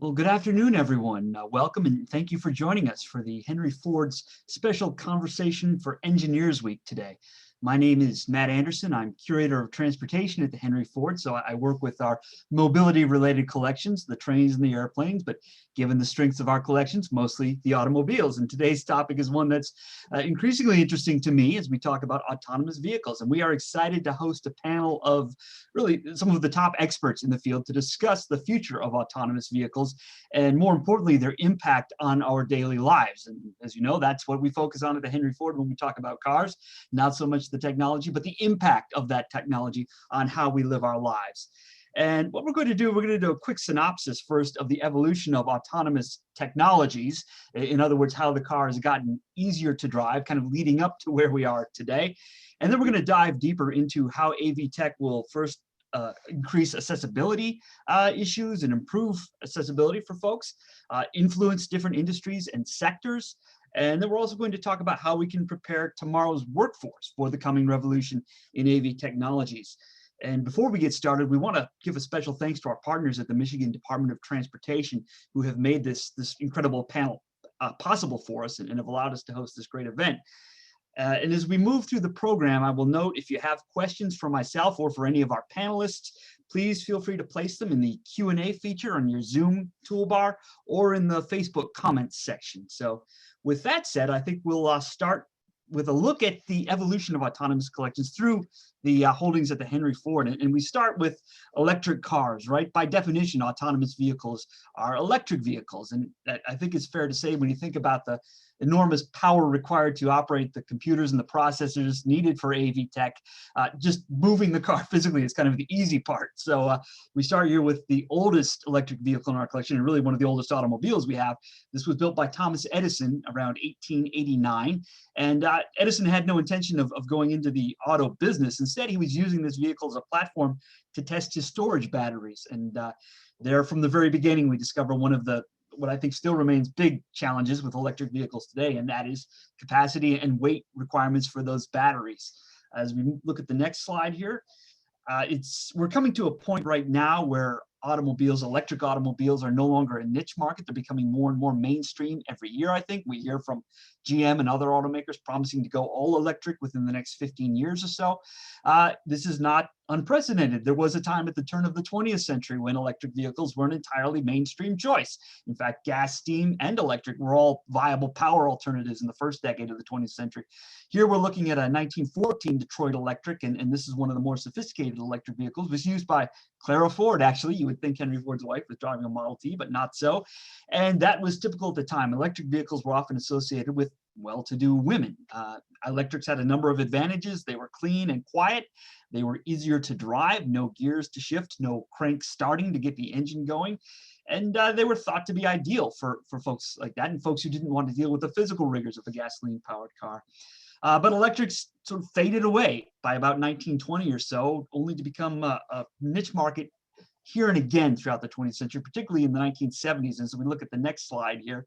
Well, good afternoon, everyone. Welcome and thank you for joining us for the Henry Ford's special conversation for Engineers Week today. My name is Matt Anderson. I'm curator of transportation at the Henry Ford, so I work with our mobility-related collections, the trains and the airplanes, but given the strengths of our collections, mostly the automobiles. And today's topic is one that's increasingly interesting to me as we talk about autonomous vehicles. And we are excited to host a panel of really some of the top experts in the field to discuss the future of autonomous vehicles and, more importantly, their impact on our daily lives. And as you know, that's what we focus on at the Henry Ford when we talk about cars, not so much the technology, but the impact of that technology on how we live our lives. And what we're going to do, we're going to do a quick synopsis first of the evolution of autonomous technologies. In other words, how the car has gotten easier to drive, kind of leading up to where we are today. And then we're going to dive deeper into how AV tech will first increase accessibility issues and improve accessibility for folks, influence different industries and sectors. And then we're also going to talk about how we can prepare tomorrow's workforce for the coming revolution in AV technologies. And before we get started, we want to give a special thanks to our partners at the Michigan Department of Transportation who have made this incredible panel possible for us and have allowed us to host this great event. And as we move through the program, I will note if you have questions for myself or for any of our panelists, please feel free to place them in the Q&A feature on your Zoom toolbar or in the Facebook comments section. So with that said, I think we'll start with a look at the evolution of autonomous collections through the holdings at the Henry Ford. And we start with electric cars, right? By definition, autonomous vehicles are electric vehicles. And I think it's fair to say when you think about the enormous power required to operate the computers and the processors needed for AV tech, just moving the car physically is kind of the easy part. So we start here with the oldest electric vehicle in our collection, and really one of the oldest automobiles we have. This was built by Thomas Edison around 1889. And Edison had no intention of going into the auto business. Instead, he was using this vehicle as a platform to test his storage batteries. And there, from the very beginning, we discover one of the what I think still remains big challenges with electric vehicles today, and that is capacity and weight requirements for those batteries. As we look at the next slide here, we're coming to a point right now where electric automobiles are no longer a niche market. They're becoming more and more mainstream every year. I think we hear from GM and other automakers promising to go all electric within the next 15 years or so. This is not unprecedented. There was a time at the turn of the 20th century when electric vehicles were an entirely mainstream choice. In fact, gas, steam, and electric were all viable power alternatives in the first decade of the 20th century. Here we're looking at a 1914 Detroit Electric, and this is one of the more sophisticated electric vehicles. It was used by Clara Ford, actually. You would think Henry Ford's wife was driving a Model T, but not so. And that was typical at the time. Electric vehicles were often associated with well-to-do women. Electrics had a number of advantages. They were clean and quiet. They were easier to drive, no gears to shift, no crank starting to get the engine going. And they were thought to be ideal for folks like that and folks who didn't want to deal with the physical rigors of a gasoline-powered car. But electrics sort of faded away by about 1920 or so, only to become a niche market here and again throughout the 20th century, particularly in the 1970s. And so we look at the next slide here.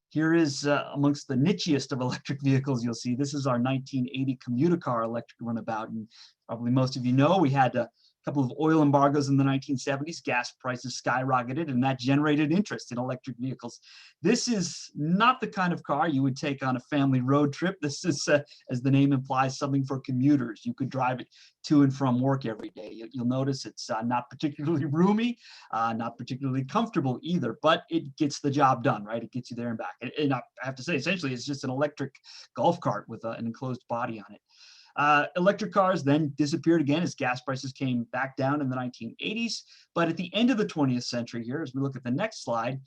Here is amongst the nichiest of electric vehicles you'll see. This is our 1980 commuter car electric runabout. And probably most of you know we had a couple of oil embargoes in the 1970s. Gas prices skyrocketed, and that generated interest in electric vehicles. This is not the kind of car you would take on a family road trip. This is, as the name implies, something for commuters. You could drive it to and from work every day. You'll notice it's not particularly roomy, not particularly comfortable either, but it gets the job done, right? It gets you there and back. And I have to say, essentially, it's just an electric golf cart with an enclosed body on it. Electric cars then disappeared again as gas prices came back down in the 1980s. But at the end of the 20th century here, as we look at the next slide,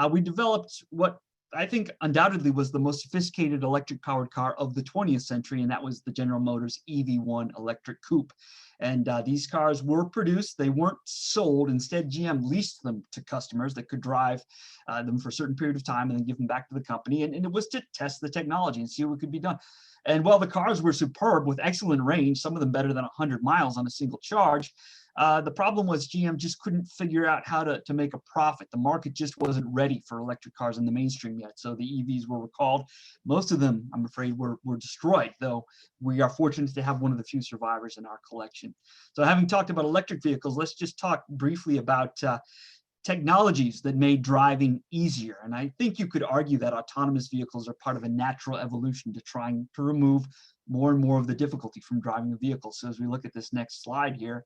we developed what I think undoubtedly was the most sophisticated electric powered car of the 20th century, and that was the General Motors EV1 electric coupe. And these cars were produced, they weren't sold. Instead, GM leased them to customers that could drive them for a certain period of time and then give them back to the company. And it was to test the technology and see what could be done. And while the cars were superb with excellent range, some of them better than 100 miles on a single charge, the problem was GM just couldn't figure out how to make a profit. The market just wasn't ready for electric cars in the mainstream yet. So the EVs were recalled. Most of them, I'm afraid, were destroyed, though we are fortunate to have one of the few survivors in our collection. So having talked about electric vehicles, let's just talk briefly about technologies that made driving easier. And I think you could argue that autonomous vehicles are part of a natural evolution to trying to remove more and more of the difficulty from driving a vehicle. So as we look at this next slide here,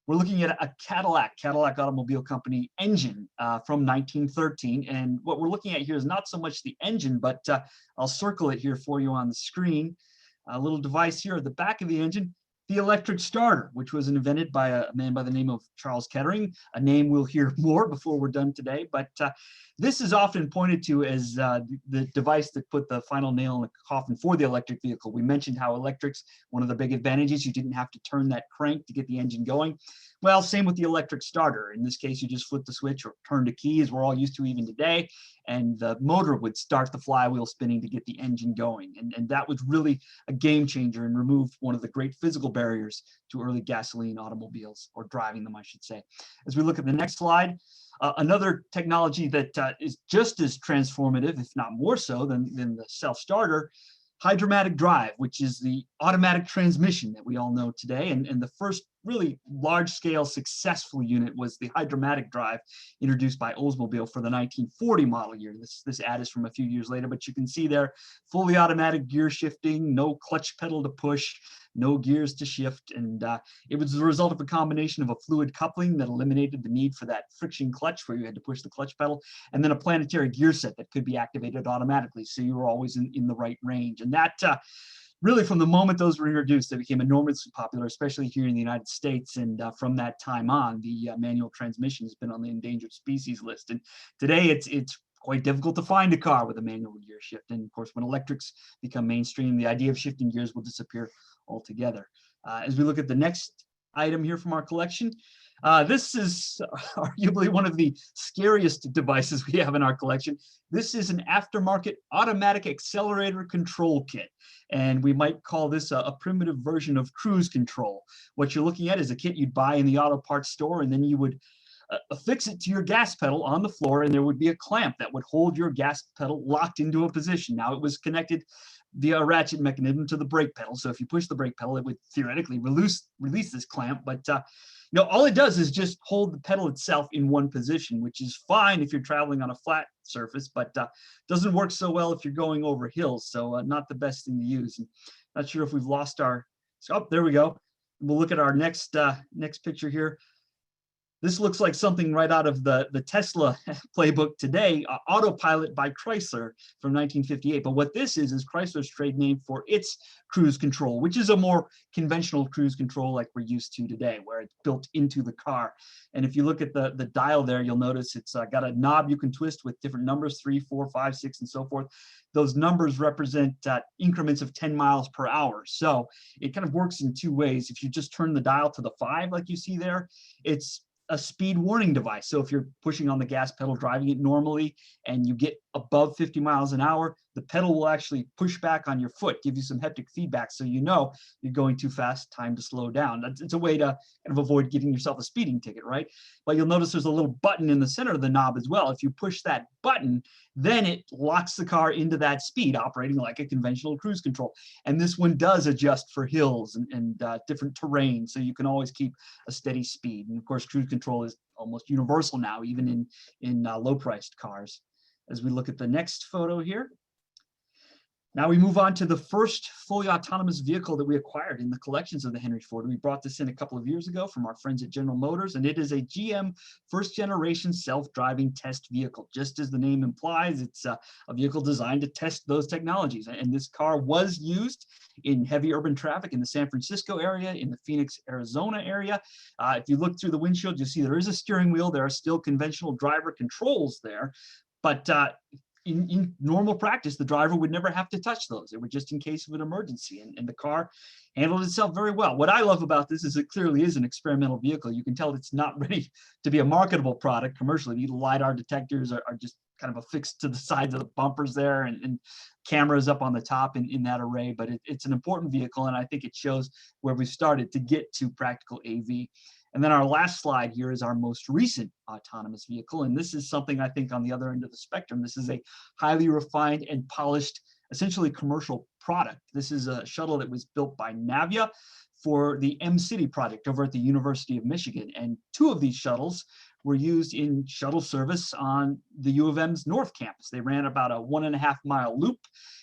we're looking at a Cadillac Automobile Company engine from 1913. And what we're looking at here is not so much the engine, but I'll circle it here for you on the screen. A little device here at the back of the engine, the electric starter, which was invented by a man by the name of Charles Kettering, a name we'll hear more before we're done today. But this is often pointed to as the device that put the final nail in the coffin for the electric vehicle. We mentioned how electric's one of the big advantages. You didn't have to turn that crank to get the engine going. Well, same with the electric starter. In this case, you just flip the switch or turn the key, as we're all used to even today, and the motor would start the flywheel spinning to get the engine going. And that was really a game changer and removed one of the great physical barriers to early gasoline automobiles, or driving them, I should say. As we look at the next slide, another technology that is just as transformative, if not more so, than the self-starter, Hydramatic Drive, which is the automatic transmission that we all know today. And the first really large-scale successful unit was the Hydramatic Drive, introduced by Oldsmobile for the 1940 model year. This ad is from a few years later, but you can see there, fully automatic gear shifting, no clutch pedal to push, no gears to shift. And it was the result of a combination of a fluid coupling that eliminated the need for that friction clutch where you had to push the clutch pedal, and then a planetary gear set that could be activated automatically, so you were always in the right range. And that really, from the moment those were introduced, they became enormously popular, especially here in the United States. And from that time on, the manual transmission has been on the endangered species list. And today it's quite difficult to find a car with a manual gear shift. And of course, when electrics become mainstream, the idea of shifting gears will disappear altogether. As we look at the next item here from our collection, this is arguably one of the scariest devices we have in our collection. This is an aftermarket automatic accelerator control kit, and we might call this a primitive version of cruise control. What you're looking at is a kit you'd buy in the auto parts store, and then you would affix it to your gas pedal on the floor, and there would be a clamp that would hold your gas pedal locked into a position. Now, it was connected via a ratchet mechanism to the brake pedal, so if you push the brake pedal, it would theoretically release this clamp, but all it does is just hold the pedal itself in one position, which is fine if you're traveling on a flat surface, but doesn't work so well if you're going over hills, so not the best thing to use. And not sure if we've lost our, oh, there we go. We'll look at our next picture here. This looks like something right out of the Tesla playbook today, Autopilot by Chrysler from 1958. But what this is Chrysler's trade name for its cruise control, which is a more conventional cruise control like we're used to today, where it's built into the car. And if you look at the dial there, you'll notice it's got a knob you can twist with different numbers, 3, 4, 5, 6, and so forth. Those numbers represent increments of 10 miles per hour. So it kind of works in two ways. If you just turn the dial to the 5, like you see there, it's a speed warning device. So if you're pushing on the gas pedal, driving it normally, and you get above 50 miles an hour, the pedal will actually push back on your foot, give you some haptic feedback, so you know you're going too fast, time to slow down. It's a way to kind of avoid giving yourself a speeding ticket, right? But you'll notice there's a little button in the center of the knob as well. If you push that button, then it locks the car into that speed, operating like a conventional cruise control. And this one does adjust for hills and different terrain, so you can always keep a steady speed. And of course, cruise control is almost universal now, even in low-priced cars. As we look at the next photo here, now we move on to the first fully autonomous vehicle that we acquired in the collections of the Henry Ford. We brought this in a couple of years ago from our friends at General Motors, and it is a GM first-generation self-driving test vehicle. Just as the name implies, it's a vehicle designed to test those technologies. And this car was used in heavy urban traffic in the San Francisco area, in the Phoenix, Arizona area. If you look through the windshield, you'll see there is a steering wheel. There are still conventional driver controls there, but in normal practice, the driver would never have to touch those. It was just in case of an emergency, and the car handled itself very well. What I love about this is it clearly is an experimental vehicle. You can tell it's not ready to be a marketable product commercially. The LiDAR detectors are just kind of affixed to the sides of the bumpers there, and cameras up on the top in that array. But it's an important vehicle, and I think it shows where we started to get to practical AV. And then our last slide here is our most recent autonomous vehicle. And this is something I think on the other end of the spectrum. This is a highly refined and polished, essentially commercial product. This is a shuttle that was built by Navia for the M-City project over at the University of Michigan. And 2 of these shuttles were used in shuttle service on the U of M's North Campus. They ran about a 1.5-mile loop,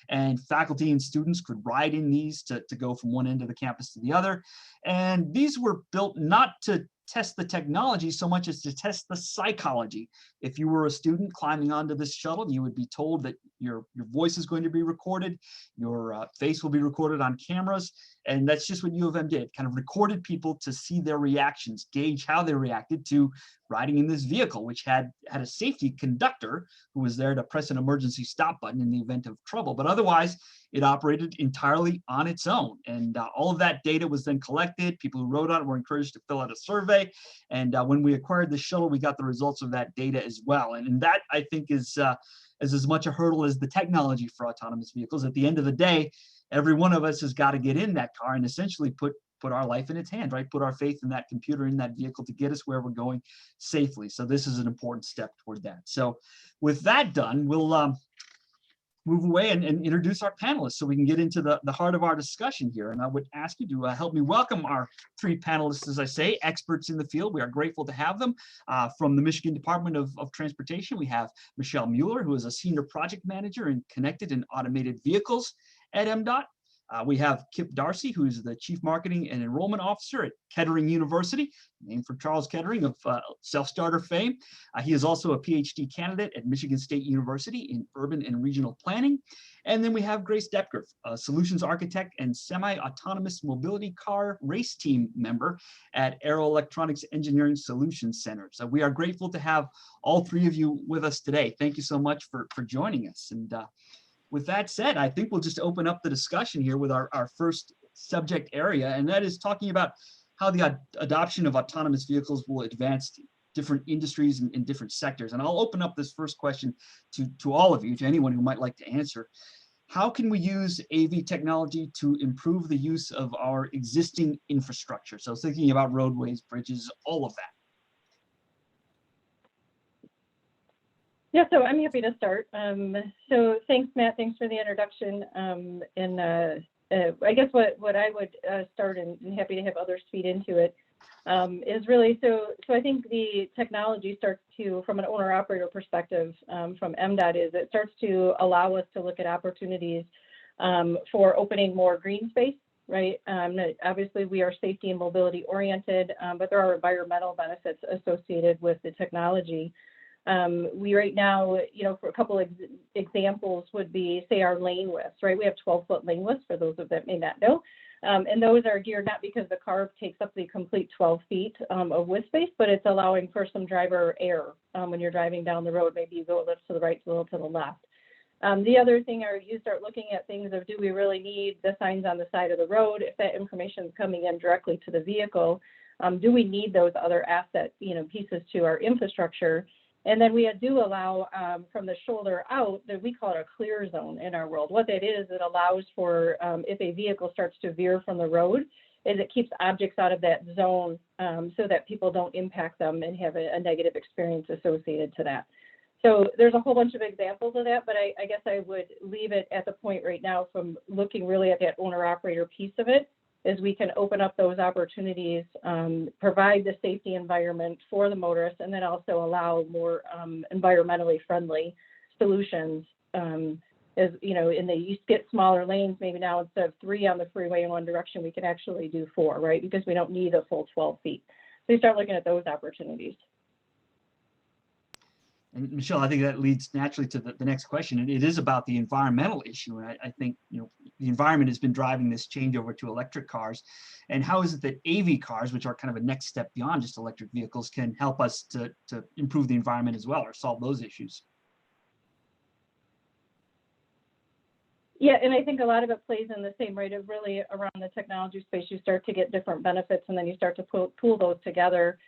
and faculty and students could ride in these to go from one end of the campus to the other. And these were built not to test the technology so much as to test the psychology. If you were a student climbing onto this shuttle, you would be told that your voice is going to be recorded, your face will be recorded on cameras, and that's just what U of M did, kind of recorded people to see their reactions, gauge how they reacted to riding in this vehicle, which had a safety conductor who was there to press an emergency stop button in the event of trouble. But otherwise, it operated entirely on its own. And all of that data was then collected. People who rode on it were encouraged to fill out a survey. And when we acquired the shuttle, we got the results of that data as well. And that, I think, is as much a hurdle as the technology for autonomous vehicles. At the end of the day, every one of us has got to get in that car and essentially put our life in its hand, right? Put our faith in that computer, in that vehicle to get us where we're going safely. So this is an important step toward that. So with that done, we'll move away and introduce our panelists so we can get into the heart of our discussion here. And I would ask you to help me welcome our three panelists, as I say, experts in the field. We are grateful to have them. From the Michigan Department of Transportation, we have Michelle Mueller, who is a Senior Project Manager in Connected and Automated Vehicles at MDOT. We have Kip Darcy, who's the Chief Marketing and Enrollment Officer at Kettering University, named for Charles Kettering of self-starter fame. He is also a PhD candidate at Michigan State University in Urban and Regional Planning. And then we have Grace Depker, a Solutions Architect and Semi-Autonomous Mobility Car Race Team member at Aero Electronics Engineering Solutions Center. So we are grateful to have all three of you with us today. Thank you so much for joining us. And with that said, I think we'll just open up the discussion here with our first subject area, and that is talking about how the adoption of autonomous vehicles will advance different industries and different sectors. And I'll open up this first question to all of you, to anyone who might like to answer. How can we use AV technology to improve the use of our existing infrastructure? So thinking about roadways, bridges, all of that. Yeah, so I'm happy to start. So thanks, Matt. Thanks for the introduction. I guess what I would start, and happy to have others feed into it, is really, so I think the technology starts to, from an owner-operator perspective, from MDOT, is it starts to allow us to look at opportunities for opening more green space, right? Obviously, we are safety and mobility oriented, but there are environmental benefits associated with the technology. We right now, for a couple of examples would be, say, our lane widths, right? We have 12-foot lane widths, for those that may not know. And those are geared not because the car takes up the complete 12 feet of width space, but it's allowing for some driver error when you're driving down the road. Maybe you go a little to the right, a little to the left. The other thing are you start looking at things of, do we really need the signs on the side of the road? If that information is coming in directly to the vehicle, do we need those other asset, pieces to our infrastructure? And then we do allow from the shoulder out, that we call it a clear zone in our world. What that is, it allows for, if a vehicle starts to veer from the road, is it keeps objects out of that zone so that people don't impact them and have a negative experience associated to that. So there's a whole bunch of examples of that, but I guess I would leave it at the point right now from looking really at that owner-operator piece of it, is we can open up those opportunities, provide the safety environment for the motorists, and then also allow more environmentally friendly solutions. As you get smaller lanes, maybe now instead of 3 on the freeway in one direction, we can actually do 4, right? Because we don't need a full 12 feet. So you start looking at those opportunities. And Michelle, I think that leads naturally to the next question. And it is about the environmental issue. And I think, the environment has been driving this changeover to electric cars. And how is it that AV cars, which are kind of a next step beyond just electric vehicles, can help us to improve the environment as well, or solve those issues? Yeah, and I think a lot of it plays in the same rate of really around the technology space. You start to get different benefits, and then you start to pool those together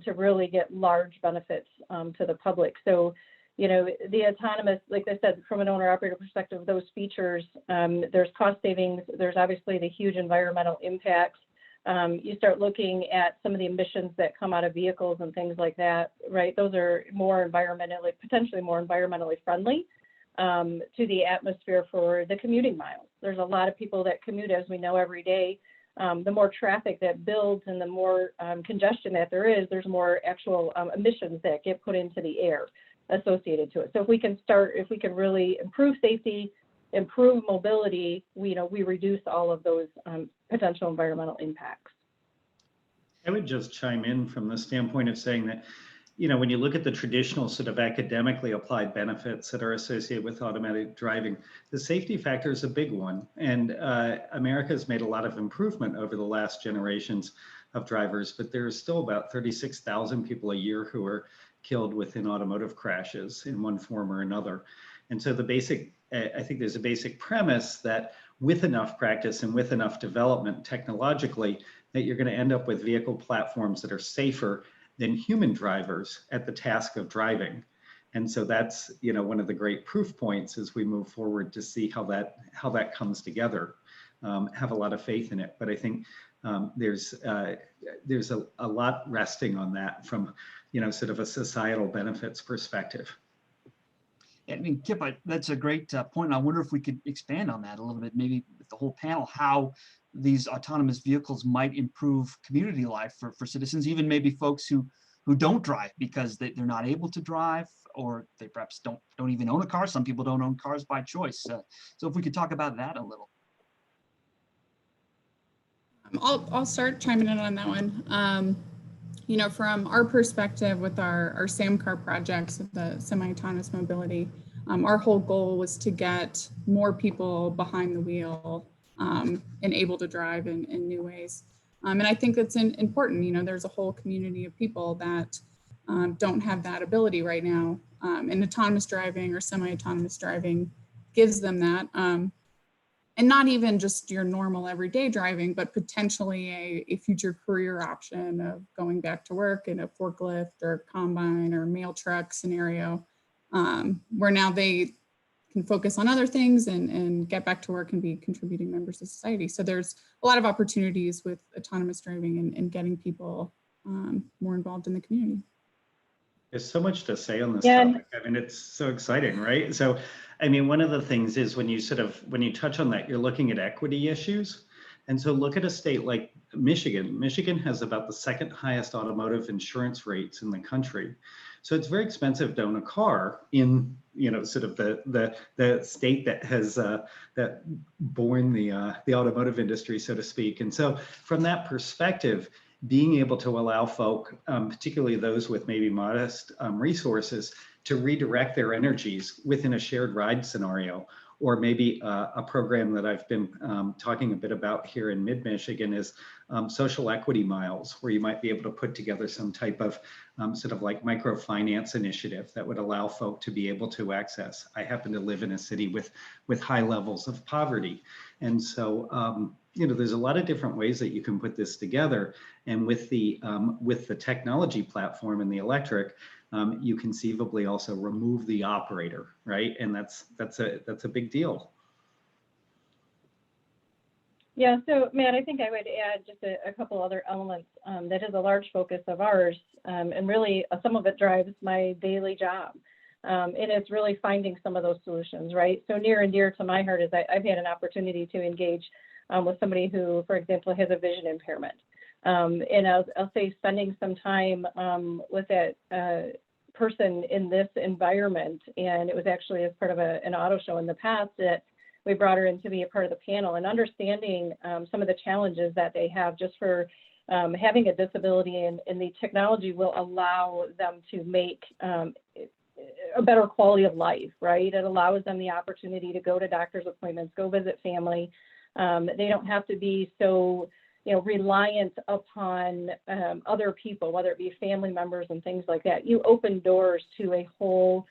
to really get large benefits to the public. So, the autonomous, like I said, from an owner-operator perspective, those features, there's cost savings, there's obviously the huge environmental impacts. You start looking at some of the emissions that come out of vehicles and things like that, right? Those are potentially more environmentally friendly to the atmosphere for the commuting miles. There's a lot of people that commute, as we know, every day. the more traffic that builds and the more congestion that there is, there's more actual emissions that get put into the air associated to it. So if we can really improve safety, improve mobility, we reduce all of those potential environmental impacts. I would just chime in from the standpoint of saying that, when you look at the traditional sort of academically applied benefits that are associated with automatic driving, the safety factor is a big one. And America has made a lot of improvement over the last generations of drivers, but there's still about 36,000 people a year who are killed within automotive crashes in one form or another. And so I think there's a basic premise that with enough practice and with enough development technologically, that you're going to end up with vehicle platforms that are safer than human drivers at the task of driving. And so that's, one of the great proof points as we move forward to see how that comes together. Have a lot of faith in it, but I think there's a lot resting on that from, sort of a societal benefits perspective. I mean, Kip, that's a great point. I wonder if we could expand on that a little bit, maybe with the whole panel, how these autonomous vehicles might improve community life for citizens, even maybe folks who don't drive because they're not able to drive, or they perhaps don't even own a car. Some people don't own cars by choice. So if we could talk about that a little. I'll start chiming in on that one. From our perspective with our SAMCAR projects, with the semi-autonomous mobility, our whole goal was to get more people behind the wheel and able to drive in new ways. And I think that's important. There's a whole community of people that don't have that ability right now. And autonomous driving or semi-autonomous driving gives them that. And not even just your normal everyday driving, but potentially a future career option of going back to work in a forklift or combine or mail truck scenario, where now they can focus on other things and get back to work and be contributing members of society. So there's a lot of opportunities with autonomous driving and getting people more involved in the community. There's so much to say on this topic. I mean, it's so exciting, right? So, I mean, one of the things is when you touch on that, you're looking at equity issues. And so look at a state like Michigan. Michigan has about the second highest automotive insurance rates in the country. So it's very expensive to own a car in, sort of the state that has that born the automotive industry, so to speak. And so from that perspective, being able to allow folk, particularly those with maybe modest resources, to redirect their energies within a shared ride scenario, or maybe a program that I've been talking a bit about here in mid-Michigan is social equity miles, where you might be able to put together some type of sort of like microfinance initiative that would allow folk to be able to access. I happen to live in a city with high levels of poverty. And so, there's a lot of different ways that you can put this together. And with the technology platform and the electric, you conceivably also remove the operator, right? And that's a big deal. Yeah, so Matt, I think I would add just a couple other elements that is a large focus of ours, and really some of it drives my daily job. And it's really finding some of those solutions, right? So near and dear to my heart is I've had an opportunity to engage with somebody who, for example, has a vision impairment. And I'll say spending some time with that person in this environment, and it was actually as part of an auto show in the past that we brought her in to be a part of the panel, and understanding some of the challenges that they have just for having a disability, and the technology will allow them to make a better quality of life, right? It allows them the opportunity to go to doctor's appointments, go visit family. They don't have to be so reliant upon other people, whether it be family members and things like that. You open doors to a whole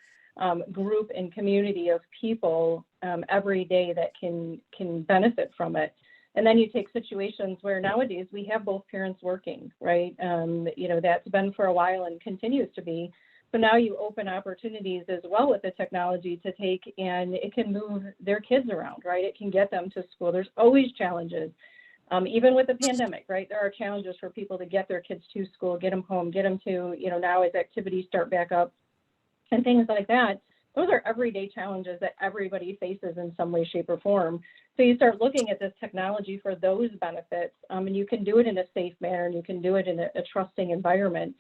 group and community of people every day that can benefit from it. And then you take situations where nowadays we have both parents working, right? That's been for a while and continues to be. So now you open opportunities as well with the technology to take, and it can move their kids around, right? It can get them to school. There's always challenges. Even with the pandemic, right? There are challenges for people to get their kids to school, get them home, get them to, now as activities start back up and things like that. those are everyday challenges that everybody faces in some way, shape, or form. So you start looking at this technology for those benefits, and you can do it in a safe manner, and you can do it in a trusting environment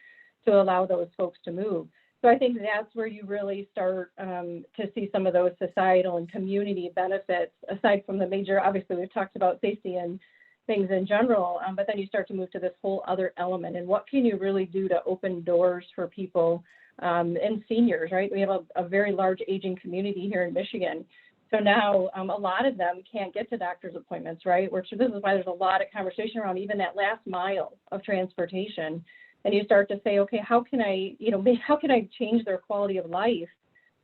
to allow those folks to move. So I think that's where you really start to see some of those societal and community benefits, aside from the major, obviously we've talked about safety and things in general, but then you start to move to this whole other element, and what can you really do to open doors for people and seniors, right? We have a very large aging community here in Michigan. So now a lot of them can't get to doctor's appointments, right? Which this is why there's a lot of conversation around even that last mile of transportation. And you start to say, okay, how can I change their quality of life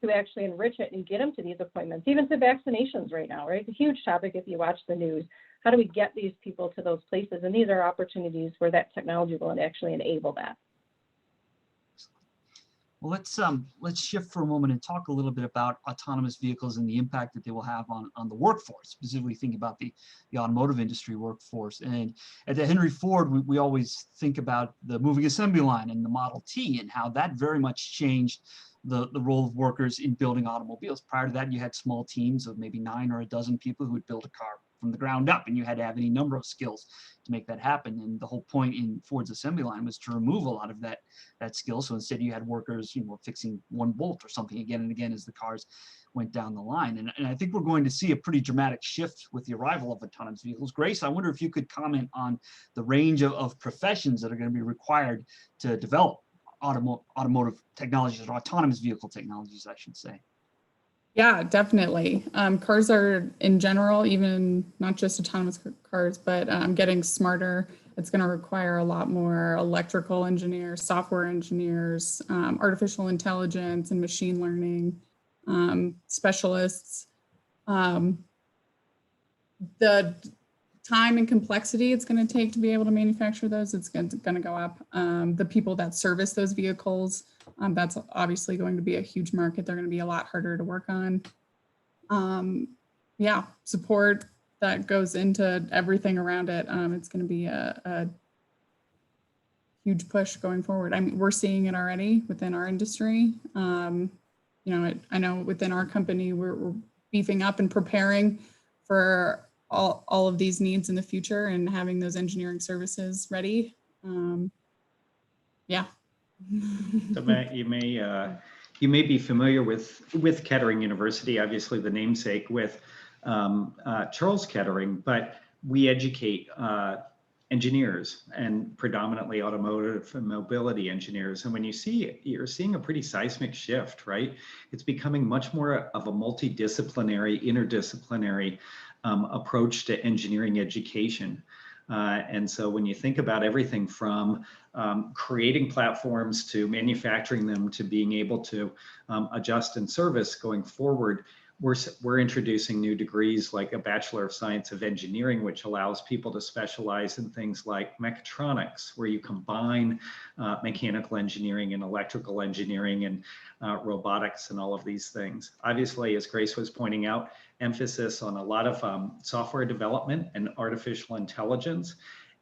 to actually enrich it and get them to these appointments, even to vaccinations right now, right? It's a huge topic if you watch the news. How do we get these people to those places? And these are opportunities where that technology will actually enable that. Well, let's shift for a moment and talk a little bit about autonomous vehicles and the impact that they will have on the workforce, specifically thinking about the automotive industry workforce. And at the Henry Ford, we always think about the moving assembly line and the Model T and how that very much changed the role of workers in building automobiles. Prior to that, you had small teams of maybe 9 or a dozen people who would build a car from the ground up, and you had to have any number of skills to make that happen. And the whole point in Ford's assembly line was to remove a lot of that skill. So instead you had workers, fixing one bolt or something again and again as the cars went down the line. And I think we're going to see a pretty dramatic shift with the arrival of autonomous vehicles. Grace, I wonder if you could comment on the range of professions that are going to be required to develop automotive technologies, or autonomous vehicle technologies, I should say. Yeah, definitely. Cars are in general, even not just autonomous cars, but getting smarter. It's going to require a lot more electrical engineers, software engineers, artificial intelligence and machine learning specialists. The time and complexity it's going to take to be able to manufacture those, it's going to go up. The people that service those vehicles, that's obviously going to be a huge market. They're going to be a lot harder to work on. Yeah, support that goes into everything around it. It's going to be a huge push going forward. I mean, we're seeing it already within our industry. I know within our company, we're beefing up and preparing for all of these needs in the future and having those engineering services ready. Yeah. So Matt, you may be familiar with Kettering University, obviously the namesake with Charles Kettering, but we educate engineers and predominantly automotive and mobility engineers. And when you're seeing a pretty seismic shift, right? It's becoming much more of a multidisciplinary, interdisciplinary approach to engineering education. And so when you think about everything from creating platforms to manufacturing them to being able to adjust and service going forward, we're introducing new degrees like a Bachelor of Science of Engineering, which allows people to specialize in things like mechatronics, where you combine mechanical engineering and electrical engineering and robotics and all of these things. Obviously, as Grace was pointing out, emphasis on a lot of software development and artificial intelligence.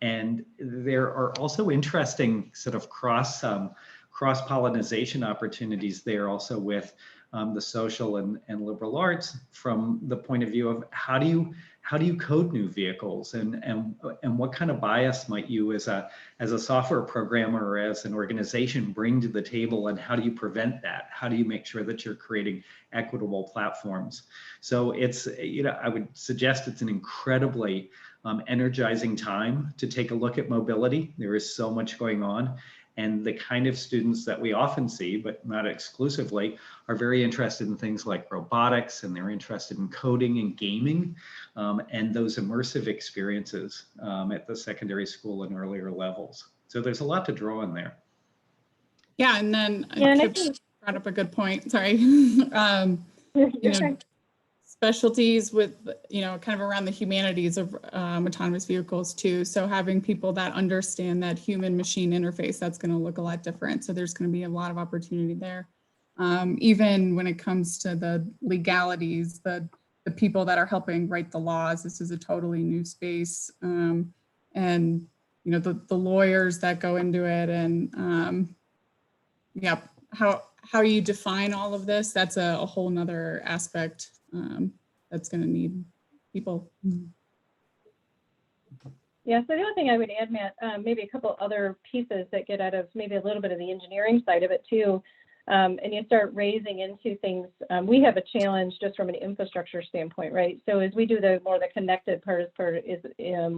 And there are also interesting sort of cross-pollination opportunities there also with the social and liberal arts, from the point of view of how do you code new vehicles, and what kind of bias might you as a software programmer or as an organization bring to the table, and how do you prevent that? How do you make sure that you're creating equitable platforms? So it's, I would suggest it's an incredibly energizing time to take a look at mobility. There is so much going on. And the kind of students that we often see, but not exclusively, are very interested in things like robotics, and they're interested in coding and gaming, and those immersive experiences at the secondary school and earlier levels. So there's a lot to draw on there. Yeah, and then Chip brought up a good point. Sorry. Specialties with, kind of around the humanities of autonomous vehicles too. So having people that understand that human machine interface, that's going to look a lot different. So there's going to be a lot of opportunity there. Even when it comes to the legalities, the people that are helping write the laws, this is a totally new space. And, the lawyers that go into it, and how how you define all of this, that's a whole nother aspect that's going to need people. Yeah, so the other thing I would add, Matt, maybe a couple other pieces that get out of maybe a little bit of the engineering side of it too, and you start raising into things. We have a challenge just from an infrastructure standpoint, right? So as we do the connected part is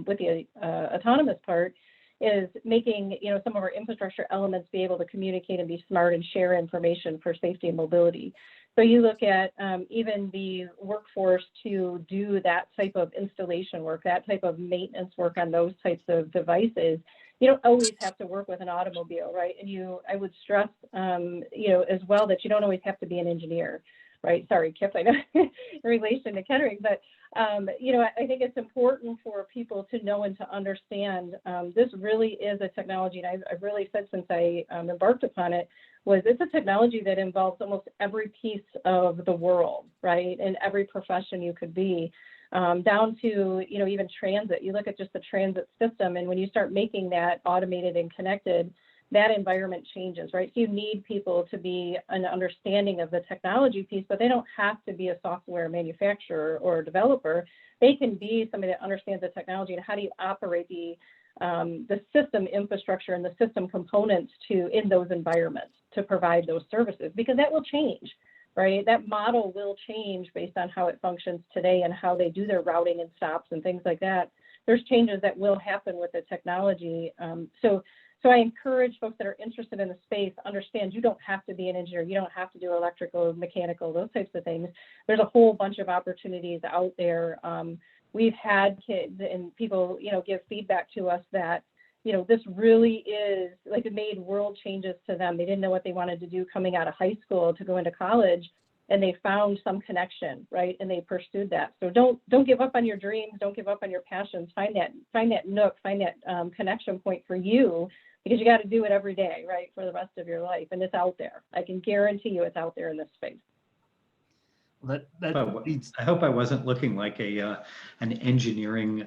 with the autonomous part, is making some of our infrastructure elements be able to communicate and be smart and share information for safety and mobility. So you look at even the workforce to do that type of installation work, that type of maintenance work on those types of devices. You don't always have to work with an automobile, right? And I would stress, as well, that you don't always have to be an engineer, right? Sorry, Kip, I know in relation to Kettering, but I think it's important for people to know and to understand this really is a technology, and I've really said since I embarked upon it, it's a technology that involves almost every piece of the world, right? And every profession you could be, down to, even transit. You look at just the transit system, and when you start making that automated and connected, that environment changes, right? So you need people to be an understanding of the technology piece, but they don't have to be a software manufacturer or developer. They can be somebody that understands the technology and how do you operate the system infrastructure and the system components in those environments to provide those services, because that will change, right? That model will change based on how it functions today and how they do their routing and stops and things like that. There's changes that will happen with the technology. So I encourage folks that are interested in the space, understand you don't have to be an engineer. You don't have to do electrical, mechanical, those types of things. There's a whole bunch of opportunities out there. We've had kids and people, give feedback to us that, this really is like it made world changes to them. They didn't know what they wanted to do coming out of high school to go into college, and they found some connection, right? And they pursued that. So don't give up on your dreams. Don't give up on your passions. Find that nook, find that connection point for you, because you got to do it every day, right, for the rest of your life. And it's out there. I can guarantee you it's out there in this space. Well, I hope I wasn't looking like an engineering.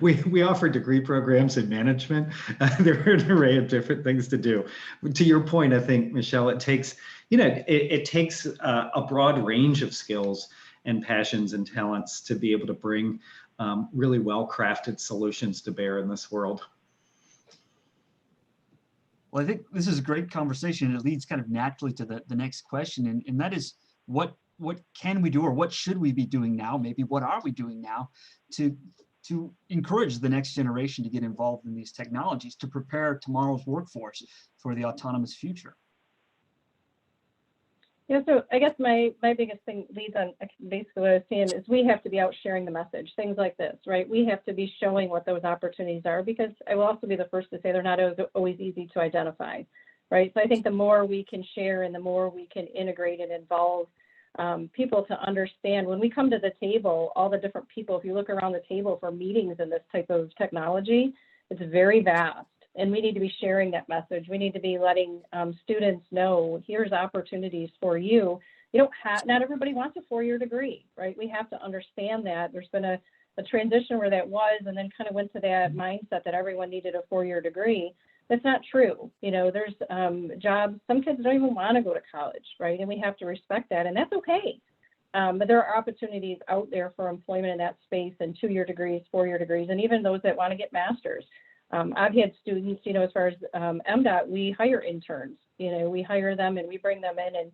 We offer degree programs in management. There are an array of different things to do. To your point, I think, Michelle, it takes it takes a broad range of skills and passions and talents to be able to bring really well-crafted solutions to bear in this world. Well, I think this is a great conversation. It leads kind of naturally to the next question, and that is what can we do, or what should we be doing now? Maybe what are we doing now to encourage the next generation to get involved in these technologies, to prepare tomorrow's workforce for the autonomous future? Yeah, so I guess my biggest thing leads on basically what I was saying is we have to be out sharing the message, things like this, right? We have to be showing what those opportunities are, because I will also be the first to say they're not always easy to identify, right? So I think the more we can share and the more we can integrate and involve people to understand, when we come to the table, all the different people, if you look around the table for meetings in this type of technology, it's very vast. And we need to be sharing that message. We need to be letting students know, here's opportunities for you. Not everybody wants a 4-year degree, right? We have to understand that. There's been a transition where that was, and then kind of went to that mindset that everyone needed a 4-year degree. That's not true. There's jobs, some kids don't even want to go to college, right? And we have to respect that, and that's okay. But there are opportunities out there for employment in that space, and 2-year degrees, 4-year degrees, and even those that want to get masters. I've had students, as far as MDOT, we hire interns, we hire them and we bring them in,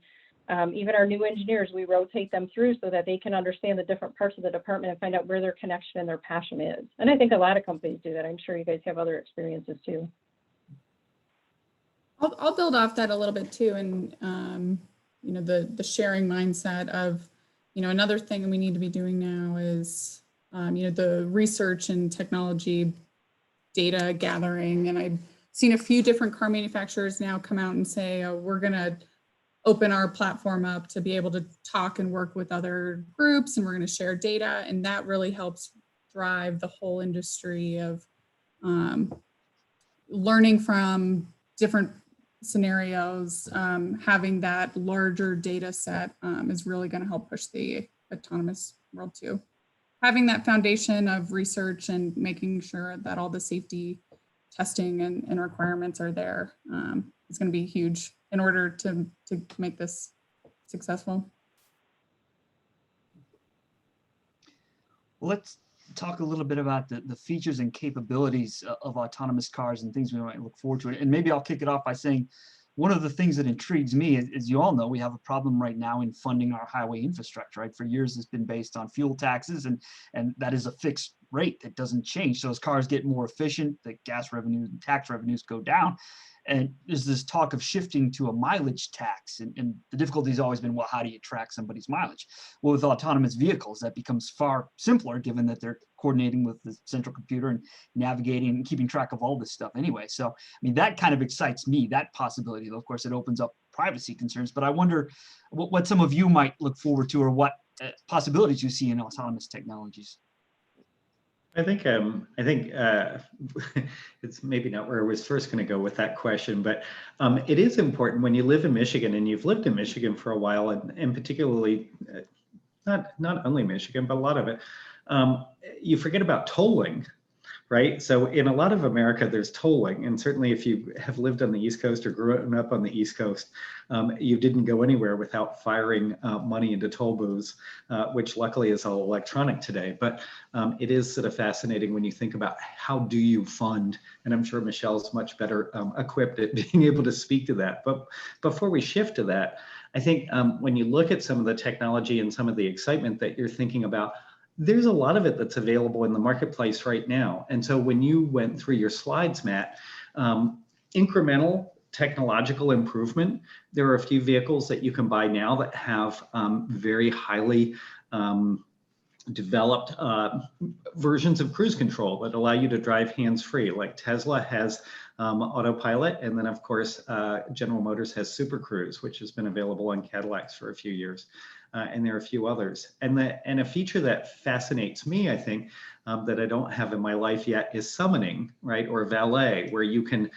and even our new engineers, we rotate them through so that they can understand the different parts of the department and find out where their connection and their passion is. And I think a lot of companies do that. I'm sure you guys have other experiences too. I'll build off that a little bit too. And, the sharing mindset of, another thing we need to be doing now is, the research and technology data gathering. And I've seen a few different car manufacturers now come out and say, oh, we're going to open our platform up to be able to talk and work with other groups, and we're going to share data. And that really helps drive the whole industry of learning from different scenarios. Having that larger data set is really going to help push the autonomous world too. Having that foundation of research and making sure that all the safety testing and requirements are there is going to be huge in order to make this successful. Well, let's talk a little bit about the features and capabilities of autonomous cars and things we might look forward to. And maybe I'll kick it off by saying one of the things that intrigues me is, as you all know, we have a problem right now in funding our highway infrastructure, right? For years, it's been based on fuel taxes, and that is a fixed rate that doesn't change. So as cars get more efficient, the gas revenues and tax revenues go down. And there's this talk of shifting to a mileage tax. And the difficulty has always been, well, how do you track somebody's mileage? Well, with autonomous vehicles, that becomes far simpler, given that they're coordinating with the central computer and navigating and keeping track of all this stuff anyway. So, I mean, that kind of excites me, that possibility. Of course, it opens up privacy concerns, but I wonder what some of you might look forward to, or what possibilities you see in autonomous technologies. I think it's maybe not where I was first going to go with that question, but it is important when you live in Michigan, and you've lived in Michigan for a while, and particularly not only Michigan, but a lot of it, you forget about tolling, right? So in a lot of America, there's tolling, and certainly if you have lived on the East Coast or grown up on the East Coast, you didn't go anywhere without firing money into toll booths, which luckily is all electronic today. But it is sort of fascinating when you think about how do you fund, and I'm sure Michelle's much better equipped at being able to speak to that. But before we shift to that, I think when you look at some of the technology and some of the excitement that you're thinking about, there's a lot of it that's available in the marketplace right now. And so when you went through your slides, Matt, incremental technological improvement, there are a few vehicles that you can buy now that have very highly developed versions of cruise control that allow you to drive hands-free. Like Tesla has autopilot, and then of course General Motors has Super Cruise, which has been available on Cadillacs for a few years, and there are a few others. And a feature that fascinates me, I think, that I don't have in my life yet, is summoning, right, or valet, where you can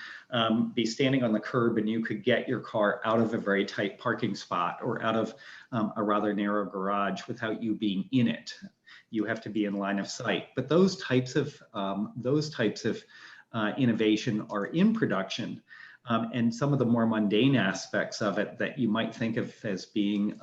be standing on the curb and you could get your car out of a very tight parking spot or out of a rather narrow garage without you being in it. You have to be in line of sight. But those types of innovation are in production, and some of the more mundane aspects of it that you might think of as being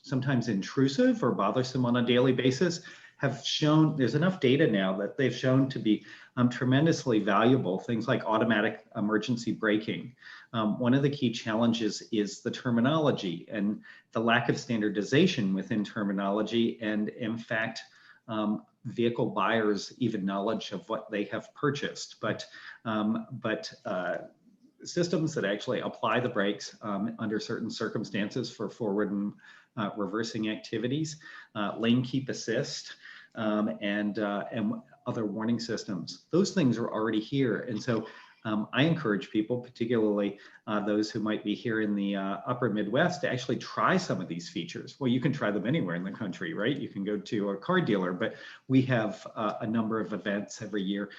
sometimes intrusive or bothersome on a daily basis have shown, there's enough data now that they've shown to be tremendously valuable. Things like automatic emergency braking. One of the key challenges is the terminology and the lack of standardization within terminology, and in fact, vehicle buyers even knowledge of what they have purchased, but systems that actually apply the brakes under certain circumstances for forward and reversing activities, lane keep assist, and other warning systems. Those things are already here. And so I encourage people, particularly those who might be here in the upper Midwest, to actually try some of these features. Well, you can try them anywhere in the country, right? You can go to a car dealer, but we have a number of events every year,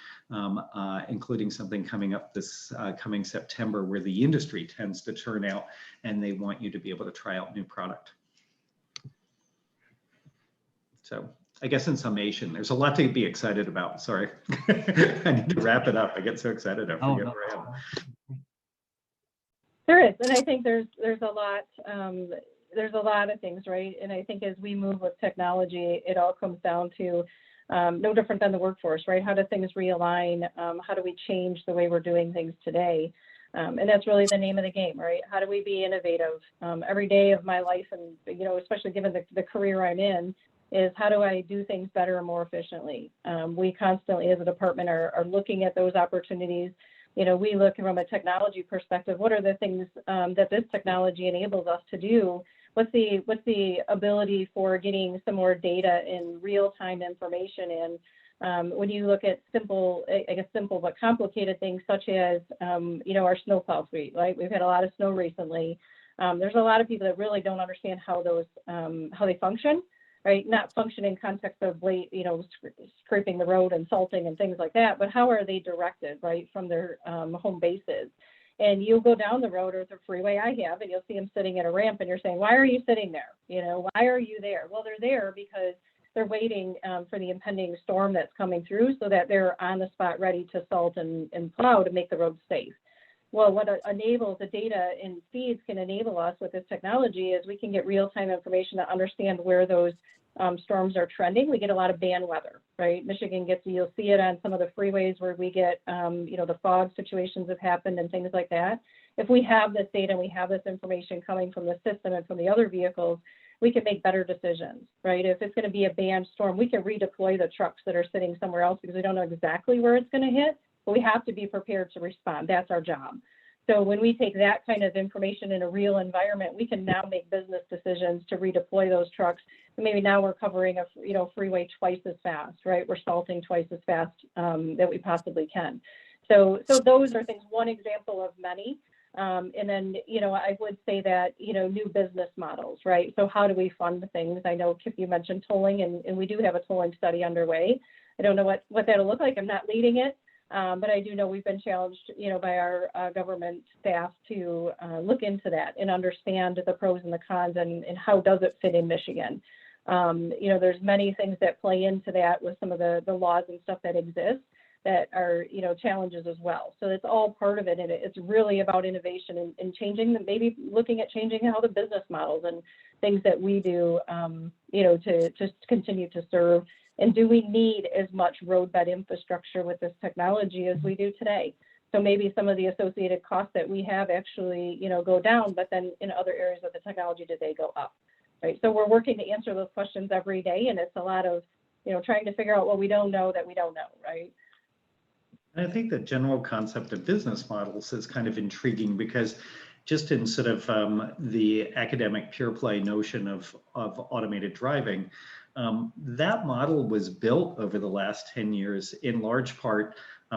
including something coming up this coming September, where the industry tends to turn out and they want you to be able to try out new product. So I guess in summation, there's a lot to be excited about. Sorry, I need to wrap it up. I get so excited I forget where I am. There is, and I think there's a lot of things, right? And I think as we move with technology, it all comes down to no different than the workforce, right? How do things realign? How do we change the way we're doing things today? And that's really the name of the game, right? How do we be innovative? Every day of my life, and especially given the career I'm in, is how do I do things better and more efficiently? We constantly, as a department, are looking at those opportunities. We look from a technology perspective. What are the things that this technology enables us to do? What's the ability for getting some more data in real-time information in? When you look at simple but complicated things such as our snowplow fleet, right? We've had a lot of snow recently. There's a lot of people that really don't understand how they function. Right, not function in context of scraping the road and salting and things like that, but how are they directed, right, from their home bases? And you'll go down the road or the freeway I have, and you'll see them sitting at a ramp, and you're saying, why are you sitting there? Why are you there? Well, they're there because they're waiting for the impending storm that's coming through, so that they're on the spot ready to salt and plow to make the road safe. Well, what enables the data in feeds can enable us with this technology is we can get real-time information to understand where those storms are trending. We get a lot of bad weather, right? Michigan gets, you'll see it on some of the freeways where we get, the fog situations have happened and things like that. If we have this data and we have this information coming from the system and from the other vehicles, we can make better decisions, right? If it's going to be a banned storm, we can redeploy the trucks that are sitting somewhere else because we don't know exactly where it's going to hit, but we have to be prepared to respond. That's our job. So when we take that kind of information in a real environment, we can now make business decisions to redeploy those trucks. And maybe now we're covering a freeway twice as fast, right? We're salting twice as fast that we possibly can. So those are things, one example of many. And then, I would say that, new business models, right? So how do we fund things? I know, Kip, you mentioned tolling, and we do have a tolling study underway. I don't know what that'll look like. I'm not leading it. But I do know we've been challenged, by our government staff to look into that and understand the pros and the cons and how does it fit in Michigan. There's many things that play into that with some of the laws and stuff that exist that are, challenges as well. So it's all part of it. And it's really about innovation and changing, maybe looking at changing how the business models and things that we do, to just continue to serve. And do we need as much roadbed infrastructure with this technology as we do today? So maybe some of the associated costs that we have actually, go down, but then in other areas of the technology, do they go up, right? So we're working to answer those questions every day, and it's a lot of, trying to figure out what we don't know that we don't know, right? And I think the general concept of business models is kind of intriguing because just in sort of the academic pure play notion of automated driving, that model was built over the last 10 years in large part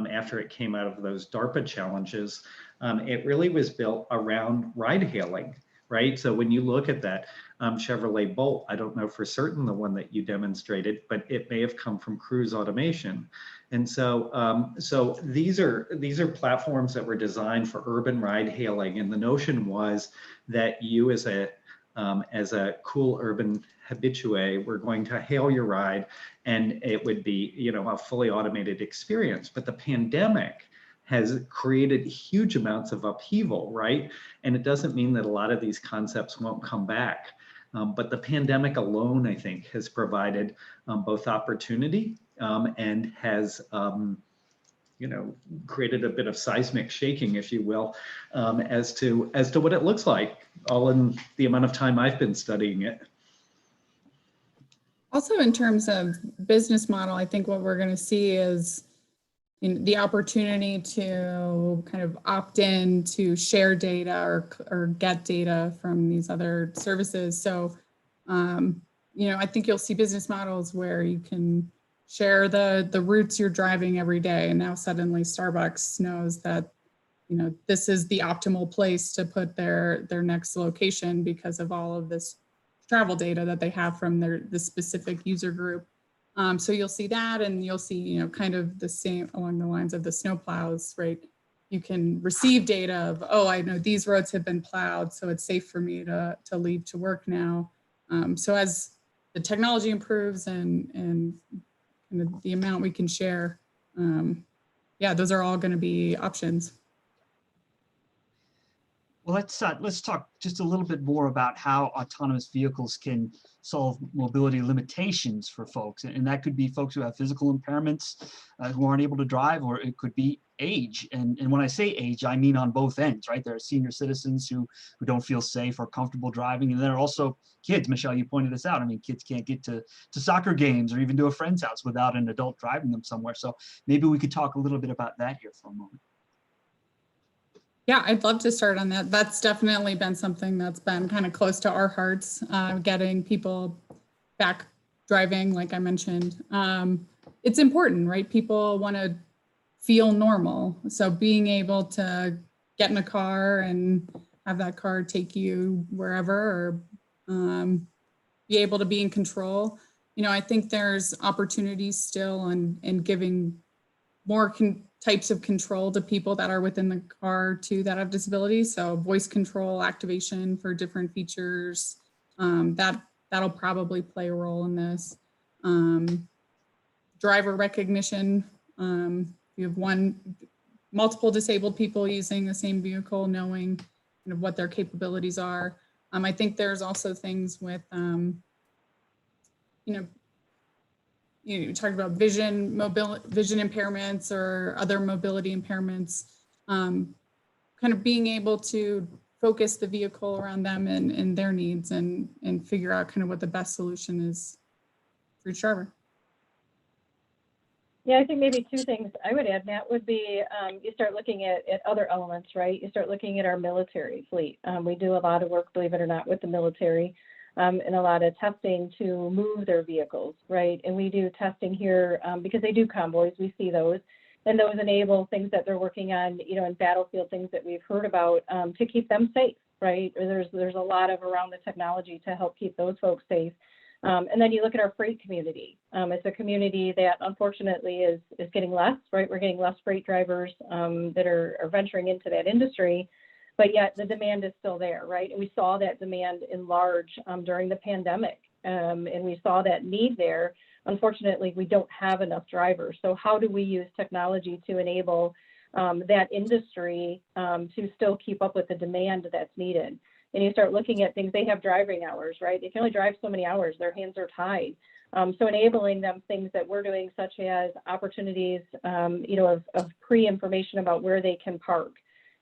after it came out of those DARPA challenges. It really was built around ride hailing, right? So when you look at that Chevrolet Bolt, I don't know for certain the one that you demonstrated, but it may have come from Cruise Automation. And so, so these are platforms that were designed for urban ride hailing. And the notion was that you as a cool urban habitué, we're going to hail your ride and it would be, a fully automated experience. But the pandemic has created huge amounts of upheaval, right? And it doesn't mean that a lot of these concepts won't come back. But the pandemic alone, I think, has provided both opportunity and has created a bit of seismic shaking, if you will, as to what it looks like, all in the amount of time I've been studying it. Also, in terms of business model, I think what we're going to see is the opportunity to kind of opt in to share data or get data from these other services. So, I think you'll see business models where you can share the routes you're driving every day. And now suddenly Starbucks knows that, this is the optimal place to put their next location because of all of this travel data that they have from the specific user group. So you'll see that, and you'll see, kind of the same along the lines of the snowplows, right? You can receive data of, oh, I know these roads have been plowed, so it's safe for me to leave to work now. So as the technology improves and the amount we can share, those are all going to be options. Well, let's talk just a little bit more about how autonomous vehicles can solve mobility limitations for folks. And that could be folks who have physical impairments who aren't able to drive, or it could be age. And when I say age, I mean on both ends, right? There are senior citizens who don't feel safe or comfortable driving. And there are also kids. Michelle, you pointed this out. I mean, kids can't get to soccer games or even to a friend's house without an adult driving them somewhere. So maybe we could talk a little bit about that here for a moment. Yeah, I'd love to start on that. That's definitely been something that's been kind of close to our hearts, getting people back driving, like I mentioned. It's important, right? People want to feel normal. So being able to get in a car and have that car take you wherever, or be able to be in control. I think there's opportunities still in giving more types of control to people that are within the car too that have disabilities. So voice control activation for different features, that'll probably play a role in this. Driver recognition, you have one multiple disabled people using the same vehicle, knowing what their capabilities are. I think there's also things with, you talked about vision impairments or other mobility impairments, kind of being able to focus the vehicle around them and their needs and figure out kind of what the best solution is for each driver. Yeah, I think maybe two things I would add, Matt, would be you start looking at other elements, right? You start looking at our military fleet. We do a lot of work, believe it or not, with the military and a lot of testing to move their vehicles, right? And we do testing here because they do convoys, we see those, and those enable things that they're working on, in battlefield, things that we've heard about to keep them safe, right? There's a lot of around the technology to help keep those folks safe. And then you look at our freight community. It's a community that unfortunately is getting less, right? We're getting less freight drivers that are venturing into that industry, but yet the demand is still there, right? And we saw that demand enlarge during the pandemic, and we saw that need there. Unfortunately, we don't have enough drivers. So how do we use technology to enable that industry to still keep up with the demand that's needed? And you start looking at things, they have driving hours, right? They can only drive so many hours, their hands are tied. So enabling them things that we're doing, such as opportunities, of pre-information about where they can park,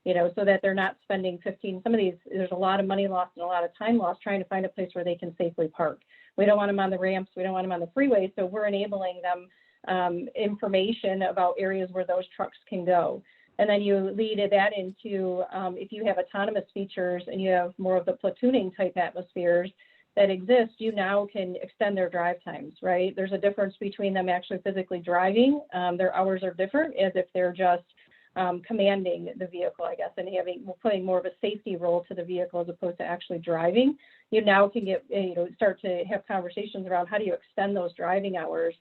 so that they're not spending some of these, there's a lot of money lost and a lot of time lost trying to find a place where they can safely park. We don't want them on the ramps, we don't want them on the freeway, so we're enabling them information about areas where those trucks can go. And then you lead that into, if you have autonomous features and you have more of the platooning type atmospheres that exist, you now can extend their drive times, right? There's a difference between them actually physically driving. Their hours are different as if they're just commanding the vehicle, I guess, and putting more of a safety role to the vehicle as opposed to actually driving. You now can get, start to have conversations around how do you extend those driving hours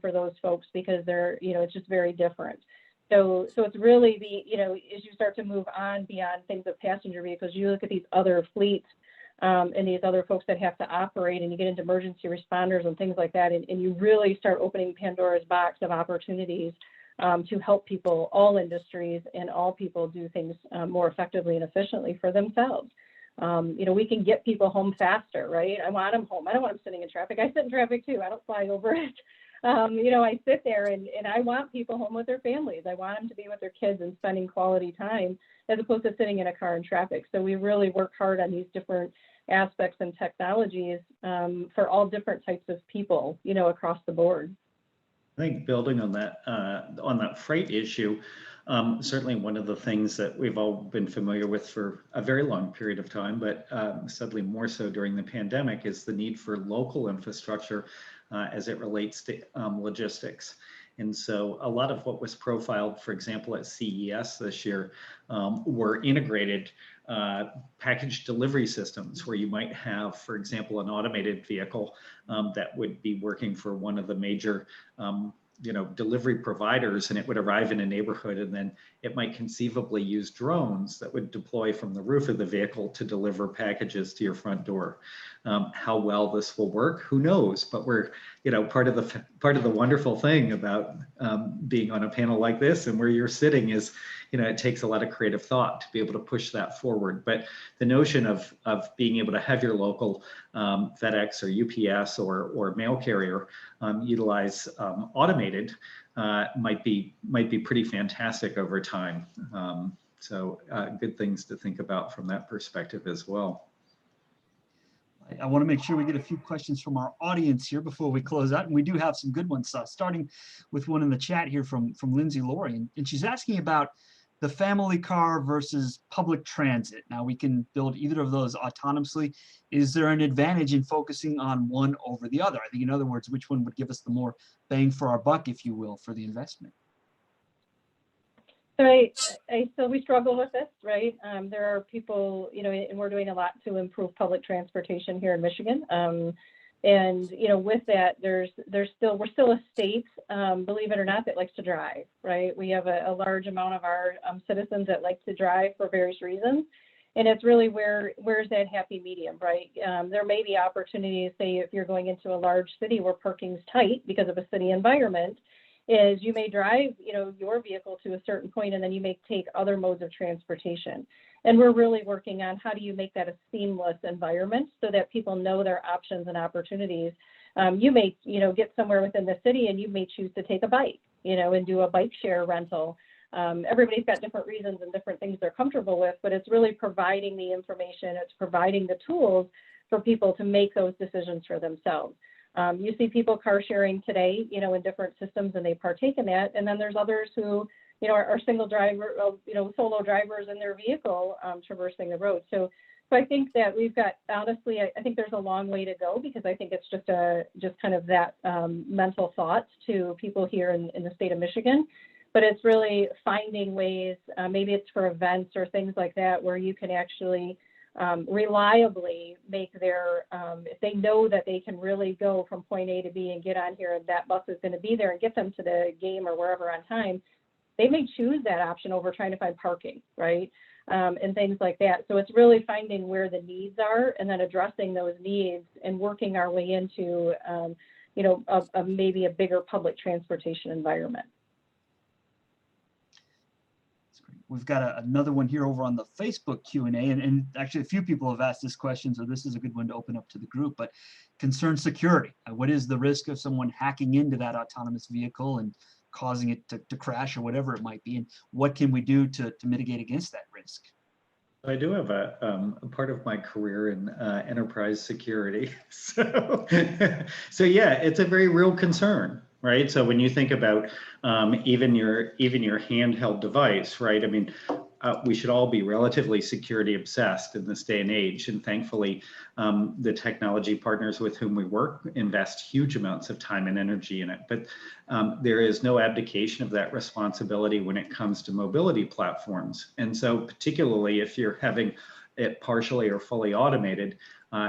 for those folks, because they're, it's just very different. So it's really as you start to move on beyond things of passenger vehicles, you look at these other fleets and these other folks that have to operate, and you get into emergency responders and things like that, and you really start opening Pandora's box of opportunities to help people, all industries and all people do things more effectively and efficiently for themselves. We can get people home faster, right? I want them home. I don't want them sitting in traffic. I sit in traffic too. I don't fly over it. I sit there and I want people home with their families. I want them to be with their kids and spending quality time as opposed to sitting in a car in traffic. So we really work hard on these different aspects and technologies for all different types of people, across the board. I think building on that freight issue, certainly one of the things that we've all been familiar with for a very long period of time, but sadly more so during the pandemic, is the need for local infrastructure as it relates to logistics. And so a lot of what was profiled, for example, at CES this year, were integrated package delivery systems where you might have, for example, an automated vehicle that would be working for one of the major delivery providers, and it would arrive in a neighborhood, and then it might conceivably use drones that would deploy from the roof of the vehicle to deliver packages to your front door. How well this will work, who knows? But we're, part of the wonderful thing about being on a panel like this and where you're sitting is, it takes a lot of creative thought to be able to push that forward. But the notion of being able to have your local FedEx or UPS or mail carrier utilize automated might be pretty fantastic over time. So good things to think about from that perspective as well. I want to make sure we get a few questions from our audience here before we close out, and we do have some good ones, starting with one in the chat here from Lindsay Laurie, and she's asking about the family car versus public transit. Now, we can build either of those autonomously. Is there an advantage in focusing on one over the other? I think, in other words, which one would give us the more bang for our buck, if you will, for the investment? So we struggle with this, right? There are people, and we're doing a lot to improve public transportation here in Michigan. And with that, we're still a state, believe it or not, that likes to drive, right? We have a large amount of our citizens that like to drive for various reasons. And it's really where's that happy medium, right? There may be opportunities, say if you're going into a large city where parking's tight because of a city environment, is you may drive, your vehicle to a certain point, and then you may take other modes of transportation. And we're really working on how do you make that a seamless environment so that people know their options and opportunities. You may, get somewhere within the city and you may choose to take a bike, and do a bike share rental. Everybody's got different reasons and different things they're comfortable with, but it's really providing the information, it's providing the tools for people to make those decisions for themselves. You see people car sharing today, in different systems, and they partake in that. And then there's others who, are single driver, solo drivers in their vehicle, traversing the road. So I think that we've got, honestly, I think there's a long way to go, because I think it's just kind of that mental thought to people here in the state of Michigan. But it's really finding ways, maybe it's for events or things like that, where you can actually reliably make their, if they know that they can really go from point A to B and get on here and that bus is going to be there and get them to the game or wherever on time, they may choose that option over trying to find parking, right? And things like that. So it's really finding where the needs are and then addressing those needs and working our way into, maybe a bigger public transportation environment. We've got another one here over on the Facebook Q&A, and actually a few people have asked this question, so this is a good one to open up to the group, but concern security. What is the risk of someone hacking into that autonomous vehicle and causing it to crash or whatever it might be, and what can we do to mitigate against that risk? I do have a part of my career in enterprise security. So yeah, it's a very real concern, right? So when you think about even your handheld device, right? I mean, we should all be relatively security obsessed in this day and age. And thankfully, the technology partners with whom we work invest huge amounts of time and energy in it. But there is no abdication of that responsibility when it comes to mobility platforms. And so particularly if you're having it partially or fully automated,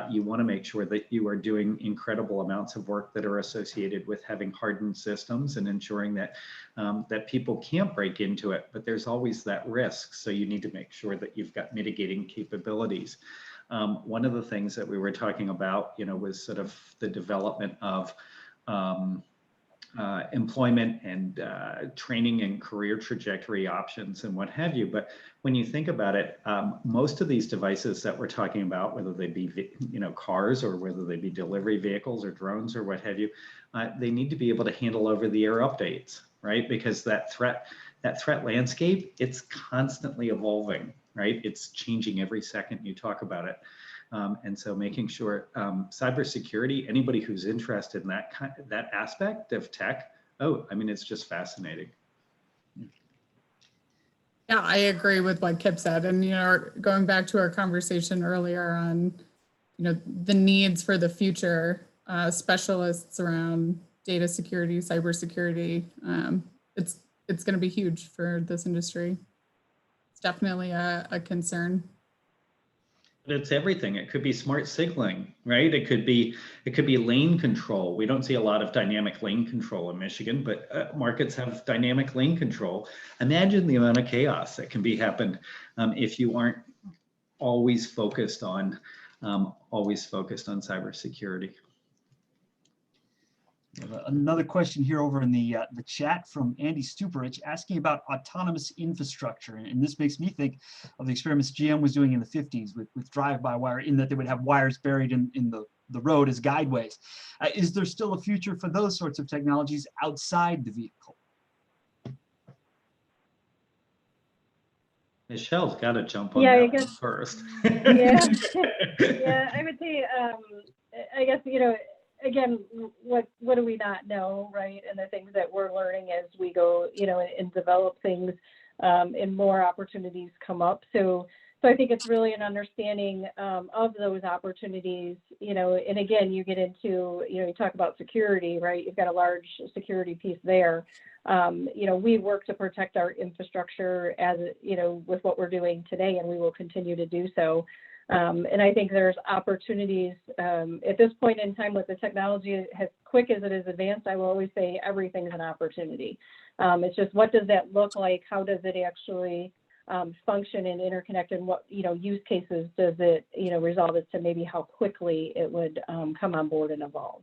you want to make sure that you are doing incredible amounts of work that are associated with having hardened systems and ensuring that that people can't break into it, but there's always that risk. So you need to make sure that you've got mitigating capabilities. One of the things that we were talking about, was sort of the development of employment and training and career trajectory options and what have you. But when you think about it, most of these devices that we're talking about, whether they be cars or whether they be delivery vehicles or drones or what have you, they need to be able to handle over-the-air updates, right? Because that threat landscape, it's constantly evolving, right? It's changing every second you talk about it. And so making sure cybersecurity, anybody who's interested in that aspect of tech, it's just fascinating. Yeah, I agree with what Kip said. And, going back to our conversation earlier on, the needs for the future, specialists around data security, cybersecurity, it's going to be huge for this industry. It's definitely a concern. But it's everything. It could be smart signaling, right? It could be lane control. We don't see a lot of dynamic lane control in Michigan, but markets have dynamic lane control. Imagine the amount of chaos that can happen if you aren't always focused on cybersecurity. Another question here over in the chat from Andy Stuparich asking about autonomous infrastructure. And this makes me think of the experiments GM was doing in the 50s with drive-by-wire, in that they would have wires buried in the road as guideways. Is there still a future for those sorts of technologies outside the vehicle? Michelle's got to jump on that one first. Yeah, I would say, I guess, again, what do we not know, right? And the things that we're learning as we go, and develop things, and more opportunities come up. So I think it's really an understanding of those opportunities, and again, you get into, you talk about security, right? You've got a large security piece there. We work to protect our infrastructure as, with what we're doing today, and we will continue to do so. And I think there's opportunities at this point in time with the technology as quick as it is advanced. I will always say everything's an opportunity. It's just, what does that look like? How does it actually function and interconnect, and what use cases does it resolve as to maybe how quickly it would come on board and evolve.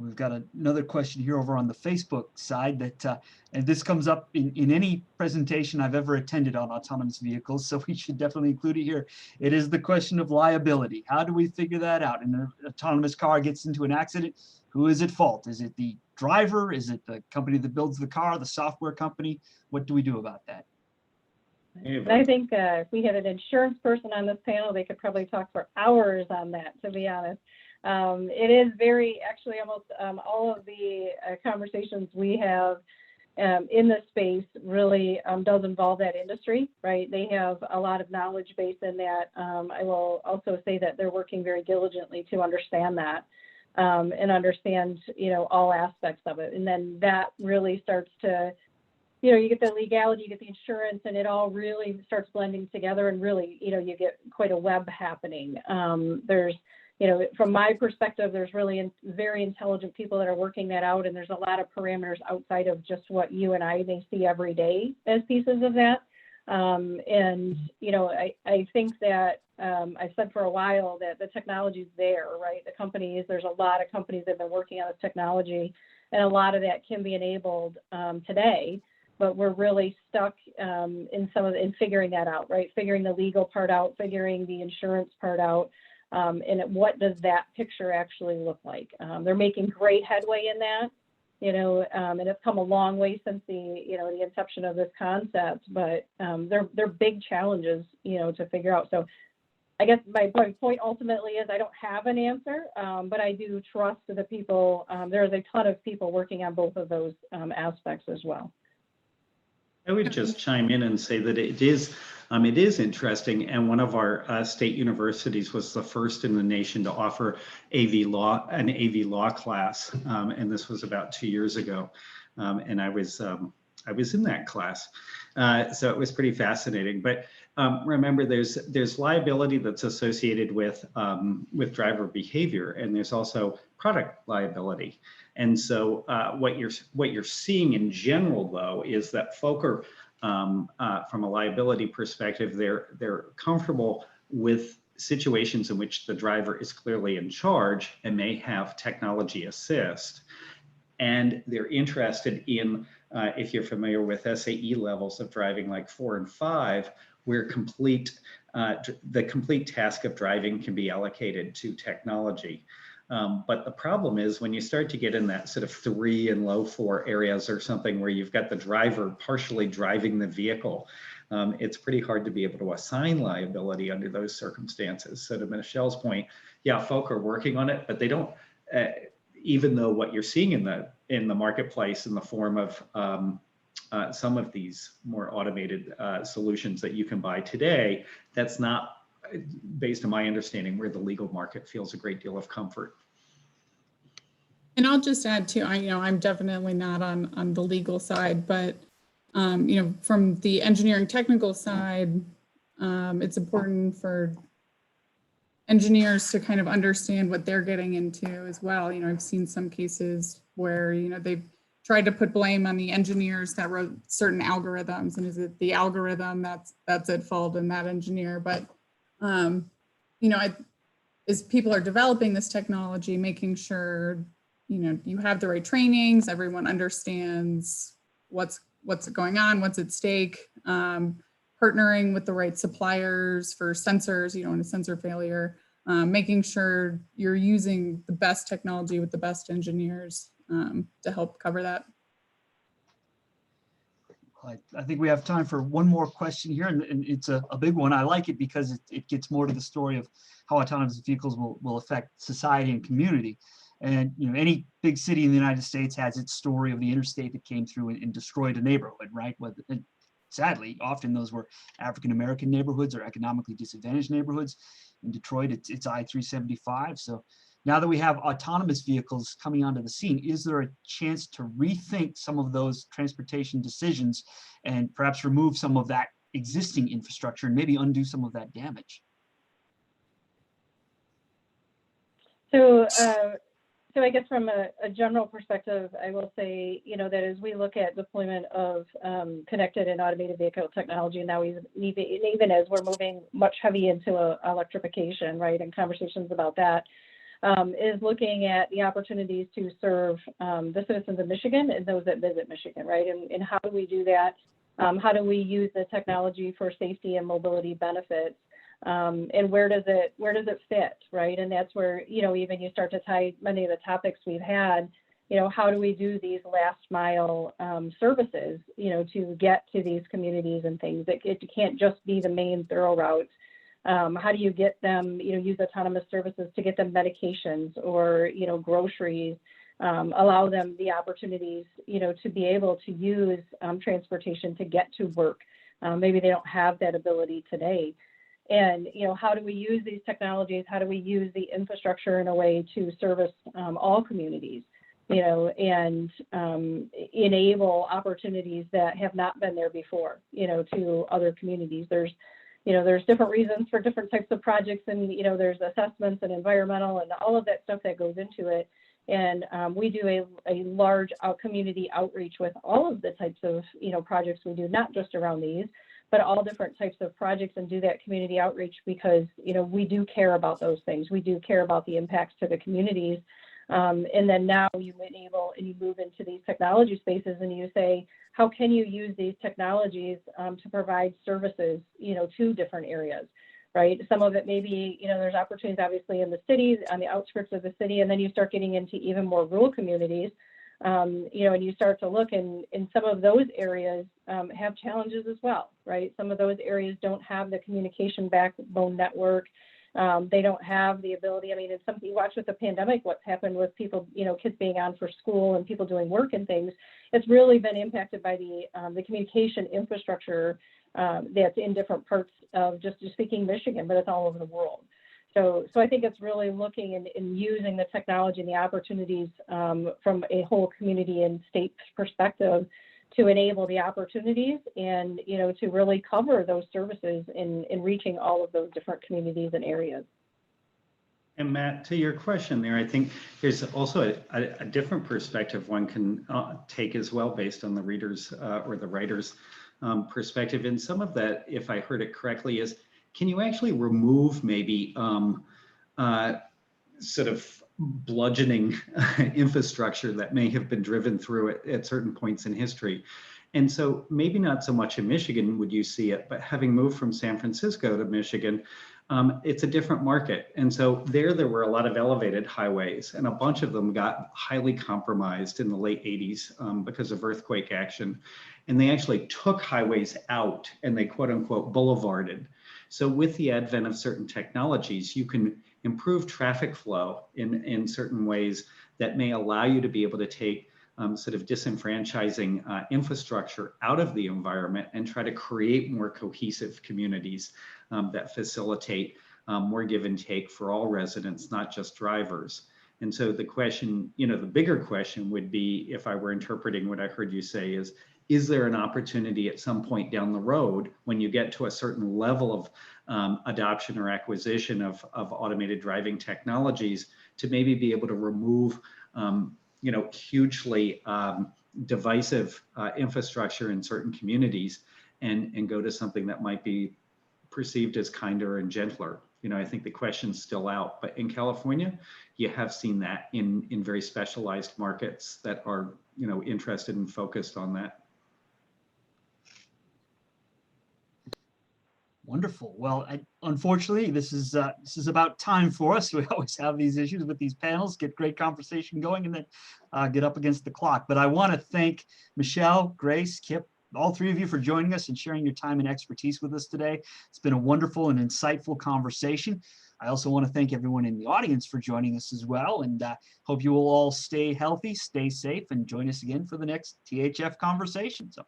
We've got another question here over on the Facebook side that, and this comes up in any presentation I've ever attended on autonomous vehicles, so we should definitely include it here. It is the question of liability. How do we figure that out? And an autonomous car gets into an accident, who is at fault? Is it the driver? Is it the company that builds the car, the software company? What do we do about that? And I think if we had an insurance person on this panel, they could probably talk for hours on that, to be honest. It is actually almost all of the conversations we have in this space really does involve that industry, right? They have a lot of knowledge base in that. I will also say that they're working very diligently to understand that and understand, all aspects of it. And then that really starts to, you get the legality, you get the insurance, and it all really starts blending together, and really, you get quite a web happening. There's, from my perspective, there's really very intelligent people that are working that out, and there's a lot of parameters outside of just what you and I may see every day as pieces of that. And, I think that I've said for a while that the technology's there, right? There's a lot of companies that have been working on this technology, and a lot of that can be enabled today. But we're really stuck in figuring that out, right? Figuring the legal part out, figuring the insurance part out, and what does that picture actually look like? They're making great headway in that, and it's come a long way since the inception of this concept. But they're big challenges, to figure out. So I guess my point ultimately is I don't have an answer, but I do trust the people. There's a ton of people working on both of those aspects as well. I would just chime in and say that it is interesting, and one of our state universities was the first in the nation to offer an AV law class, and this was about 2 years ago, and I was in that class, so it was pretty fascinating. But remember, there's liability that's associated with driver behavior, and there's also product liability. And so what you're seeing in general, though, is that folk are, from a liability perspective, they're comfortable with situations in which the driver is clearly in charge and may have technology assist. And they're interested in, if you're familiar with SAE levels of driving like 4 and 5, where the complete task of driving can be allocated to technology. But the problem is when you start to get in that sort of 3 and low 4 areas or something where you've got the driver partially driving the vehicle, it's pretty hard to be able to assign liability under those circumstances. So to Michelle's point, yeah, folk are working on it, but they don't, even though what you're seeing in the marketplace in the form of some of these more automated solutions that you can buy today, that's not, based on my understanding, where the legal market feels a great deal of comfort. And I'll just add too, I'm definitely not on the legal side, but from the engineering technical side, it's important for engineers to kind of understand what they're getting into as well. I've seen some cases where they've tried to put blame on the engineers that wrote certain algorithms, and is it the algorithm that's at fault in that engineer? But as people are developing this technology, making sure, you have the right trainings, everyone understands what's going on, what's at stake, partnering with the right suppliers for sensors, in a sensor failure, making sure you're using the best technology with the best engineers to help cover that. I think we have time for one more question here, and it's a big one. I like it because it gets more to the story of how autonomous vehicles will affect society and community. And any big city in the United States has its story of the interstate that came through and destroyed a neighborhood, right? And sadly, often those were African-American neighborhoods or economically disadvantaged neighborhoods. In Detroit, it's I-375. So now that we have autonomous vehicles coming onto the scene, is there a chance to rethink some of those transportation decisions and perhaps remove some of that existing infrastructure and maybe undo some of that damage? So I guess from a general perspective, I will say, that as we look at deployment of connected and automated vehicle technology, now even as we're moving much heavy into electrification, right, and conversations about that, is looking at the opportunities to serve the citizens of Michigan and those that visit Michigan, right? And how do we do that? How do we use the technology for safety and mobility benefits? And where does it fit, right? And that's where, even you start to tie many of the topics we've had, how do we do these last mile services, to get to these communities and things? It can't just be the main thorough routes. How do you get them, use autonomous services to get them medications or, groceries, allow them the opportunities, to be able to use transportation to get to work. Maybe they don't have that ability today. And, how do we use these technologies? How do we use the infrastructure in a way to service all communities, and enable opportunities that have not been there before, to other communities? There's different reasons for different types of projects, and, there's assessments and environmental and all of that stuff that goes into it. And we do a large community outreach with all of the types of, projects we do, not just around these, but all different types of projects, and do that community outreach because, we do care about those things. We do care about the impacts to the communities. And then now you enable and you move into these technology spaces and you say, how can you use these technologies to provide services, to different areas, right? Some of it may be, there's opportunities obviously in the cities, on the outskirts of the city, and then you start getting into even more rural communities, and you start to look, and some of those areas have challenges as well, right? Some of those areas don't have the communication backbone network. They don't have the ability. I mean, it's something you watch with the pandemic, what's happened with people, kids being on for school and people doing work and things. It's really been impacted by the communication infrastructure that's in different parts of just speaking Michigan, but it's all over the world. So I think it's really looking and using the technology and the opportunities from a whole community and state perspective to enable the opportunities and, to really cover those services in reaching all of those different communities and areas. And Matt, to your question there, I think there's also a different perspective one can take as well based on the readers or the writer's perspective. And some of that, if I heard it correctly, is can you actually remove maybe sort of bludgeoning infrastructure that may have been driven through at certain points in history? And so maybe not so much in Michigan would you see it, but having moved from San Francisco to Michigan, it's a different market. And so there were a lot of elevated highways, and a bunch of them got highly compromised in the late 80s because of earthquake action. And they actually took highways out and they quote unquote boulevarded. So with the advent of certain technologies, you can improve traffic flow in certain ways that may allow you to be able to take sort of disenfranchising infrastructure out of the environment and try to create more cohesive communities that facilitate more give and take for all residents, not just drivers. And so the question, the bigger question would be, if I were interpreting what I heard you say, is there an opportunity at some point down the road when you get to a certain level of adoption or acquisition of automated driving technologies to maybe be able to remove hugely divisive infrastructure in certain communities and go to something that might be perceived as kinder and gentler? I think the question's still out, but in California, you have seen that in very specialized markets that are, interested and focused on that. Wonderful. Well, unfortunately, this is about time for us. We always have these issues with these panels, get great conversation going, and then get up against the clock. But I want to thank Michelle, Grace, Kip, all three of you for joining us and sharing your time and expertise with us today. It's been a wonderful and insightful conversation. I also want to thank everyone in the audience for joining us as well, and hope you will all stay healthy, stay safe, and join us again for the next THF Conversation. So